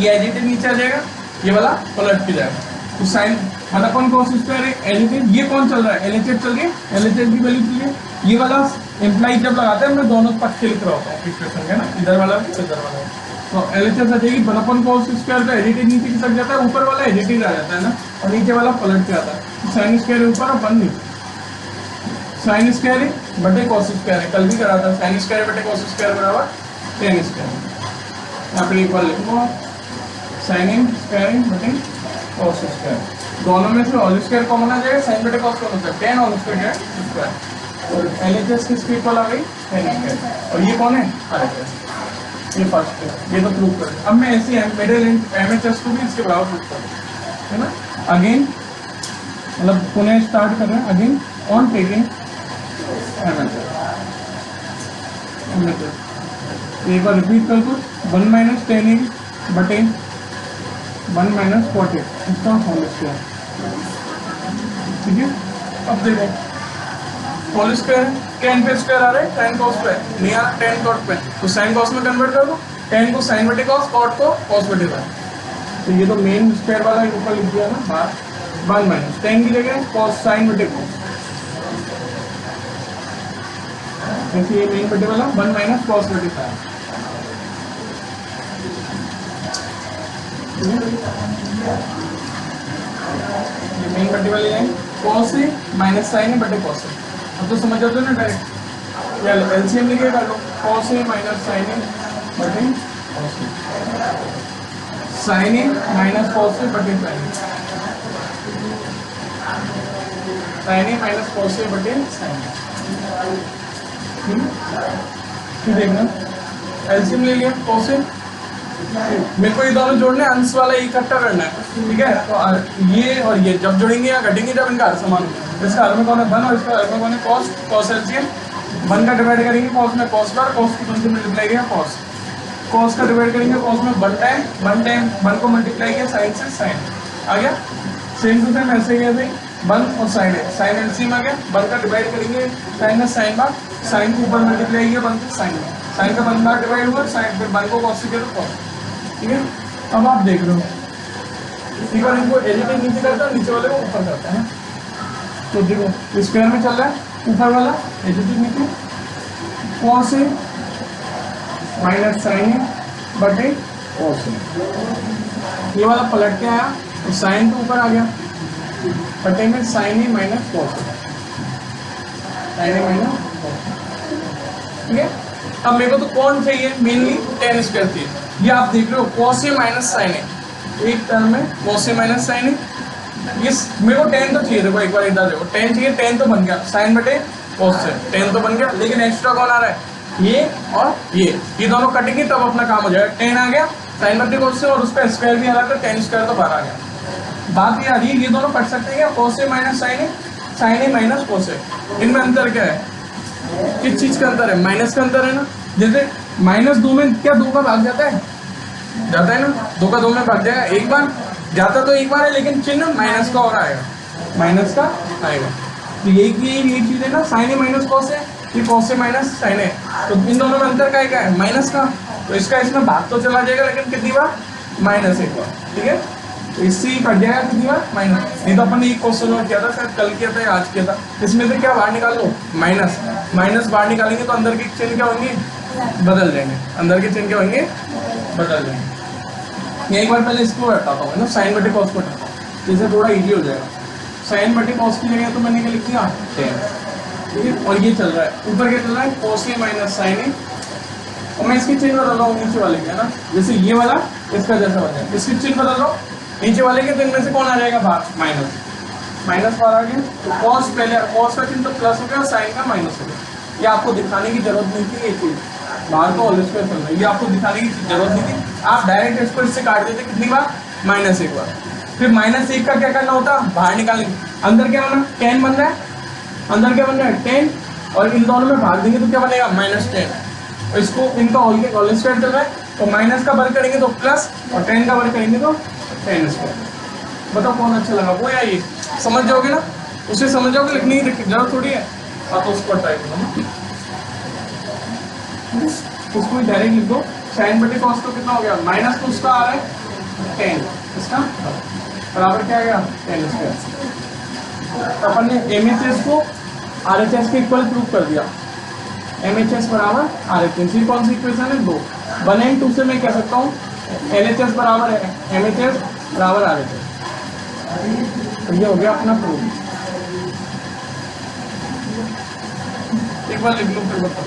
ये एडिटिव नीचे आ जाएगा, ये वाला पलट के जाएगा, तो sin 1 cos स्क्वायर एडिटिव, ये कौन चल रहा है, एलएचएस चल रही है, एलएचएस की वैल्यू चल रही है, ये वाला इंप्लाई जब लगाते हैं मैं दोनों पक्ष के लिख रहा होता हूँ इक्वेशन का ना, इधर वाला भी इधर वाला, तो एलएचएस आ जाएगी 1 cos स्क्वायर का एडिटिव नीचे की तरफ जाता है, ऊपर वाला एडिटिव आ जाता है ना, और नीचे वाला पलट के आता है, साइन स्क्वायर ऊपर और 1 नीचे, साइन स्क्वायर बटे कॉस स्क्वायर है, कल भी करा था, साइन स्क्वायर बटे कॉस स्क्वायर बराबर tan स्क्वायर, यहाँ पर एक बार लिखो साइन स्क्वायर बटे कॉस स्क्वायर, दोनों में से होल स्क्वायर कॉमन आ जाएगा, साइन बटे कॉस कॉमन होता है, tan होल स्क्वायर और एलएचएस किसकी इक्वल आ गई, tan स्क्वायर, और ये कौन है, आरएचएस, ये फर्स्ट है, ये तो प्रूव कर। अब मैं ऐसे मिडिल एमएचएस को भी इसके बराबर प्रूव कर दूँ, है ना। अगेन मतलब पुनः स्टार्ट कर रहे हैं, अगेन ऑन टेकिंग एमएचएस, एक बार रिपीट कर दो, 1 - tan बटे 1 - cot इसका होल स्क्वायर, ठीक है। अब देखो होल स्क्वायर tan पे स्क्वायर आ रहा है, tan cos पे नहीं आ रहा, tan cot पे, तो sin cos में कन्वर्ट कर दो, tan को sin बटे cos, cot को cos बटे sin, तो ये तो मेन स्क्वायर वाला ऊपर लिख दिया ना बाहर, 1 - tan की जगह cos sin बटे cos, ऐसे ये मेन बटे वाला 1 - cos बटे sin, ये मेन बटे वाली है cos है माइनस sin है बटे cos है, अब तो समझ जाते हो ना डायरेक्ट, या एलसीएम लेके कर लो, cos है माइनस sin है बटे cos है, sin है माइनस cos है बटे sin है, sin है माइनस cos है बटे sin है, फिर देखना एलसीएम ले लिया कॉस से, मेरे को ये दोनों जोड़ने अंश वाला इकट्ठा करना है, ठीक है। तो ये और ये जब जुड़ेंगे या घटेंगे जब इनका हर समान होगा। इसका हर में कौन है 1 और इसका हर में कौन है कॉस, कॉस एलसीएम 1 का डिवाइड करेंगे कॉस में कॉस बार, कॉस को 1 से मल्टीप्लाई किया कॉस, कॉस का डिवाइड करेंगे कॉस में 1 टाइम 1 को मल्टीप्लाई किया साइन से साइन आ गया। सेम टू सेम ऐसे ही ऐसे 1 और साइन है, साइन एलसीएम आ गया। 1 का डिवाइड करेंगे साइन में साइन बार, साइन के ऊपर मल्टीप्लाई किया 1 से साइन में, साइन का 1 बार डिवाइड हुआ साइन, फिर 1 को कॉस से किया तो कॉस, ठीक है। अब आप देख लो एक बार इनको एडिटिंग नीचे करता है, नीचे वाले को ऊपर करता है। तो देखो स्क्वायर में चल रहा है, ऊपर वाला एडिटिंग नीचे कॉस है माइनस साइन है बटे कॉस है, ये वाला पलट के आया तो साइन तो ऊपर आ गया बटे में साइन है माइनस कॉस है, साइन है माइनस कॉस, ठीक है। अब मेरे को तो कौन चाहिए मेनली tan स्क्वायर चाहिए, ये आप देख रहे हो कॉस है माइनस साइन है, एक टर्म में कॉस है माइनस साइन है, इस मेरे को tan तो चाहिए, देखो एक बार इधर देखो tan चाहिए, tan तो बन गया साइन बटे कॉस से, tan तो बन गया, लेकिन एक्स्ट्रा कौन आ रहा है ये और ये दोनों कटेंगे तब अपना काम हो जाएगा। tan आ गया साइन बटे कॉस से और उसका स्क्वायर भी आ रहा था, tan स्क्वायर तो बाहर आ गया। बात ये आ रही है ये दोनों कट सकते हैं क्या, कॉस है माइनस साइन है, साइन है माइनस कॉस है, इनमें अंतर क्या है, किस चीज का अंतर है, माइनस का अंतर है ना। जैसे माइनस 2 में क्या 2 का भाग जाता है ना, 2 का 2 में भाग जाएगा, एक बार जाता तो एक बार है, लेकिन चिन्ह माइनस का और आएगा, माइनस का आएगा। तो यही चीज है ना, साइन है माइनस कॉस है, ये कॉस है माइनस साइन है, तो इन दोनों में अंतर क्या है माइनस का, तो इसका इसमें भाग तो चला जाएगा लेकिन कितनी बार माइनस एक बार, ठीक है। तो इससे ही कट जाएगा कितनी बार माइनस, नहीं तो अपन ने एक क्वेश्चन किया था शायद कल किया था या आज किया था, इसमें से क्या बाहर निकाल लो माइनस, माइनस बाहर निकालेंगे तो अंदर के चिन्ह क्या होंगे बदल जाएंगे, अंदर के चिन्ह क्या होंगे बदल जाएंगे। एक बार पहले इसको हटाता हूँ ना, साइन बटे कॉस को हटाता हूँ, जैसे थोड़ा इजी हो जाएगा। साइन बटे कॉस की जगह तो मैंने क्या लिख दिया tan, ठीक है। और ये चल रहा है ऊपर क्या चल रहा है कॉस है माइनस साइन है, और मैं इसकी चिन्ह बदल रहा हूँ नीचे वाले के ना, जैसे ये वाला इसका जैसा बन जाए, इसकी चिन्ह बदल रहा हूँ नीचे वाले के, तो इनमें से कौन आ जाएगा बाहर माइनस, माइनस बाहर आ गया, तो कॉस पहले कॉस का चिन्ह तो प्लस हो गया और साइन का माइनस हो गया। ये आपको दिखाने की जरूरत नहीं थी, ये चीज बाहर तो होल स्क्वायर चल रहा है, ये आपको दिखाने की जरूरत नहीं थी, आप डायरेक्ट इसको इससे काट देते कितनी बार माइनस एक बार। फिर माइनस एक का क्या करना होता बाहर निकालेंगे, अंदर क्या होना tan बन रहा है, अंदर क्या बन रहा है tan, और इन दोनों में भाग देंगे तो क्या बनेगा माइनस tan, इसको इनका होल स्क्वायर चल रहा है तो माइनस का वर्ग करेंगे तो प्लस और tan का वर्ग करेंगे तो tan स्क्वायर। बताओ कौन अच्छा लगा, वो या ये, समझ जाओगे ना, उसे समझ जाओगे, लिखने की जरूरत थोड़ी है। हाँ तो उसको ट्राई करो, उसको डायरेक्ट लिख दो, साइन बटे कॉस तो कितना हो गया माइनस, तो उसका आ रहा है tan, इसका बराबर क्या आ गया tan स्क्वायर। तो अपन ने MHS को RHS के इक्वल प्रूव कर दिया, MHS बराबर RHS, ये कौन सी इक्वेशन है 2, 1 एंड 2 से मैं कह सकता हूँ LHS बराबर है MHS बराबर RHS, तो ये हो गया अपना प्रूफ। एक बार लिख लो फिर बताओ।